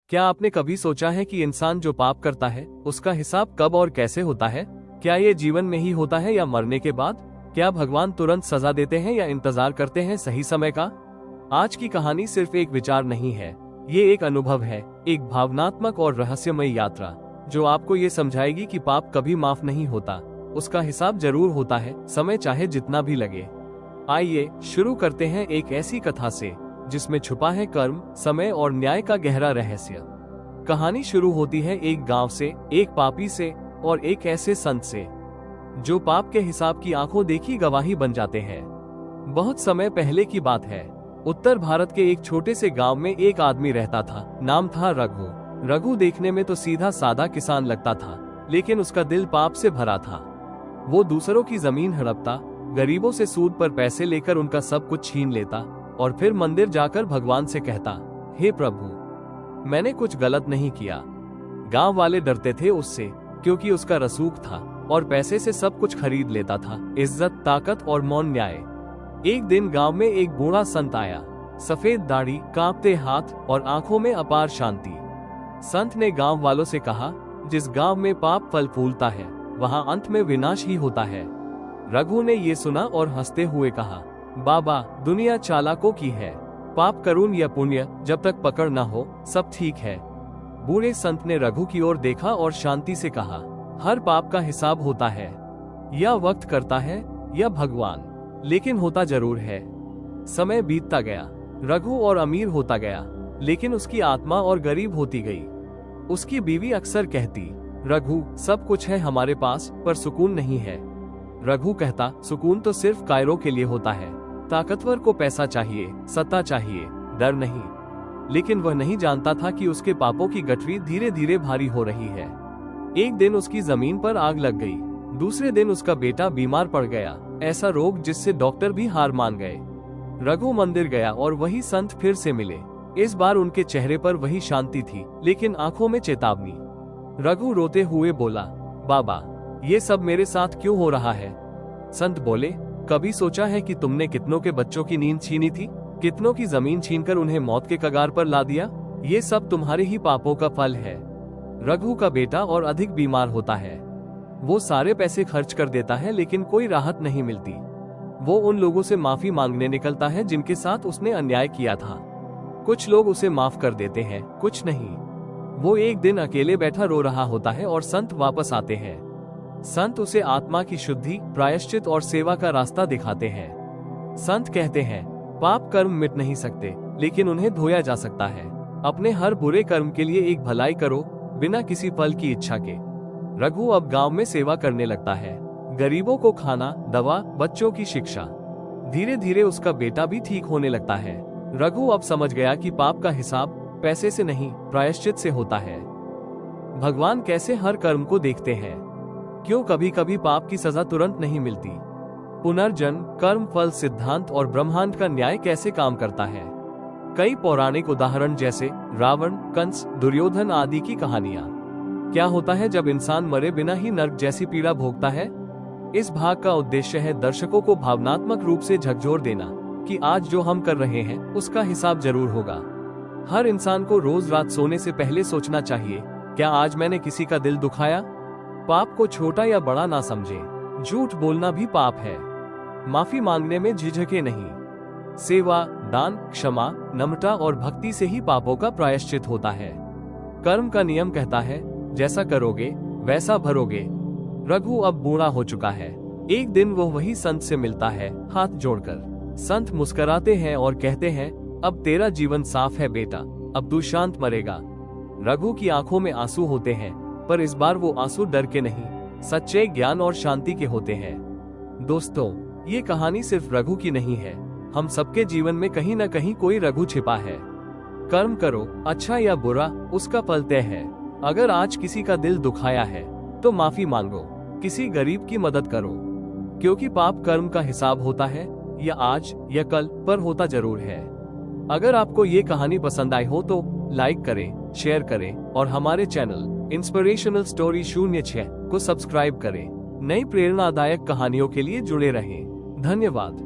क्या आपने कभी सोचा है कि इंसान जो पाप करता है उसका हिसाब कब और कैसे होता है? क्या ये जीवन में ही होता है या मरने के बाद? क्या भगवान तुरंत सजा देते हैं या इंतजार करते हैं सही समय का? आज की कहानी सिर्फ एक विचार नहीं है, ये एक अनुभव है, एक भावनात्मक और रहस्यमय यात्रा जो आपको ये समझाएगी कि पाप कभी माफ नहीं होता, उसका हिसाब जरूर होता है, समय चाहे जितना भी लगे। आइए शुरू करते हैं एक ऐसी कथा से जिसमें छुपा है कर्म, समय और न्याय का गहरा रहस्य। कहानी शुरू होती है एक गांव से, एक पापी से और एक ऐसे संत से जो पाप के हिसाब की आंखों देखी गवाही बन जाते हैं। बहुत समय पहले की बात है। उत्तर भारत के एक छोटे से गांव में एक आदमी रहता था। नाम था रघु। रघु देखने में तो सीधा साधा किसान लगता था, लेकिन उसका दिल पाप से भरा था। वो दूसरों की जमीन हड़पता, गरीबों से सूद पर पैसे लेकर उनका सब कुछ छीन लेता और फिर मंदिर जाकर भगवान से कहता, हे प्रभु, मैंने कुछ गलत नहीं किया। गांव वाले डरते थे उससे, क्योंकि उसका रसूख था और पैसे से सब कुछ खरीद लेता था, इज्जत, ताकत और मौन न्याय। एक दिन गांव में एक बूढ़ा संत आया, सफेद दाढ़ी, कांपते हाथ और आंखों में अपार शांति। संत ने गांव वालों से कहा, जिस गांव में पाप फल फूलता है वहां अंत में विनाश ही होता है। रघु ने ये सुना और हंसते हुए कहा, बाबा, दुनिया चालाकों की है, पाप करूं या पुण्य, जब तक पकड़ न हो सब ठीक है। बूढ़े संत ने रघु की ओर देखा और शांति से कहा, हर पाप का हिसाब होता है, या वक्त करता है या भगवान, लेकिन होता जरूर है। समय बीतता गया, रघु और अमीर होता गया, लेकिन उसकी आत्मा और गरीब होती गई। उसकी बीवी अक्सर कहती, रघु, सब कुछ है हमारे पास पर सुकून नहीं है। रघु कहता, सुकून तो सिर्फ कायरों के लिए होता है, ताकतवर को पैसा चाहिए, सत्ता चाहिए, डर नहीं। लेकिन वह नहीं जानता था कि उसके पापों की गठरी धीरे धीरे भारी हो रही है। एक दिन उसकी जमीन पर आग लग गई, दूसरे दिन उसका बेटा बीमार पड़ गया, ऐसा रोग जिससे डॉक्टर भी हार मान गए। रघु मंदिर गया और वही संत फिर से मिले। इस बार उनके चेहरे पर वही शांति थी, लेकिन आंखों में चेतावनी। रघु रोते हुए बोला, बाबा, ये सब मेरे साथ क्यों हो रहा है? संत बोले, कभी सोचा है कि तुमने कितनों के बच्चों की नींद छीनी थी, कितनों की जमीन छीनकर उन्हें मौत के कगार पर ला दिया? ये सब तुम्हारे ही पापों का फल है। रघु का बेटा और अधिक बीमार होता है। वो सारे पैसे खर्च कर देता है, लेकिन कोई राहत नहीं मिलती। वो उन लोगों से माफी मांगने निकलता है जिनके साथ उसने अन्याय किया था। कुछ लोग उसे माफ कर देते हैं, कुछ नहीं। वो एक दिन अकेले बैठा रो रहा होता है और संत वापस आते हैं। संत उसे आत्मा की शुद्धि, प्रायश्चित और सेवा का रास्ता दिखाते हैं। संत कहते हैं, पाप कर्म मिट नहीं सकते, लेकिन उन्हें धोया जा सकता है। अपने हर बुरे कर्म के लिए एक भलाई करो, बिना किसी फल की इच्छा के। रघु अब गांव में सेवा करने लगता है, गरीबों को खाना, दवा, बच्चों की शिक्षा। धीरे धीरे उसका बेटा भी ठीक होने लगता है। रघु अब समझ गया कि पाप का हिसाब पैसे से नहीं, प्रायश्चित से होता है। भगवान कैसे हर कर्म को देखते हैं, क्यों कभी कभी पाप की सजा तुरंत नहीं मिलती। पुनर्जन्म, कर्म फल सिद्धांत और ब्रह्मांड का न्याय कैसे काम करता है। कई पौराणिक उदाहरण जैसे रावण, कंस, दुर्योधन आदि की कहानियां। क्या होता है जब इंसान मरे बिना ही नर्क जैसी पीड़ा भोगता है? इस भाग का उद्देश्य है दर्शकों को भावनात्मक रूप से झकझोर देना कि आज जो हम कर रहे हैं उसका हिसाब जरूर होगा। हर इंसान को रोज रात सोने से पहले सोचना चाहिए, क्या आज मैंने किसी का दिल दुखाया? पाप को छोटा या बड़ा ना समझे। झूठ बोलना भी पाप है। माफी मांगने में झिझके नहीं। सेवा, दान, क्षमा, नम्रता और भक्ति से ही पापों का प्रायश्चित होता है। कर्म का नियम कहता है, जैसा करोगे वैसा भरोगे। रघु अब बूढ़ा हो चुका है। एक दिन वो वही संत से मिलता है, हाथ जोड़कर। संत मुस्कुराते हैं और कहते हैं, अब तेरा जीवन साफ है बेटा, अब तू शांत मरेगा। रघु की आंखों में आंसू होते हैं, पर इस बार वो आंसू डर के नहीं, सच्चे ज्ञान और शांति के होते हैं। दोस्तों, ये कहानी सिर्फ रघु की नहीं है, हम सबके जीवन में कहीं न कहीं कोई रघु छिपा है। कर्म करो, अच्छा या बुरा, उसका फल तय है। अगर आज किसी का दिल दुखाया है तो माफी मांगो, किसी गरीब की मदद करो, क्योंकि पाप कर्म का हिसाब होता है, या आज या कल, पर होता जरूर है। अगर आपको ये कहानी पसंद आई हो तो लाइक करें, शेयर करें और हमारे चैनल इंस्पिरेशनल स्टोरी 06 को सब्सक्राइब करें। नई प्रेरणादायक कहानियों के लिए जुड़े रहें। धन्यवाद।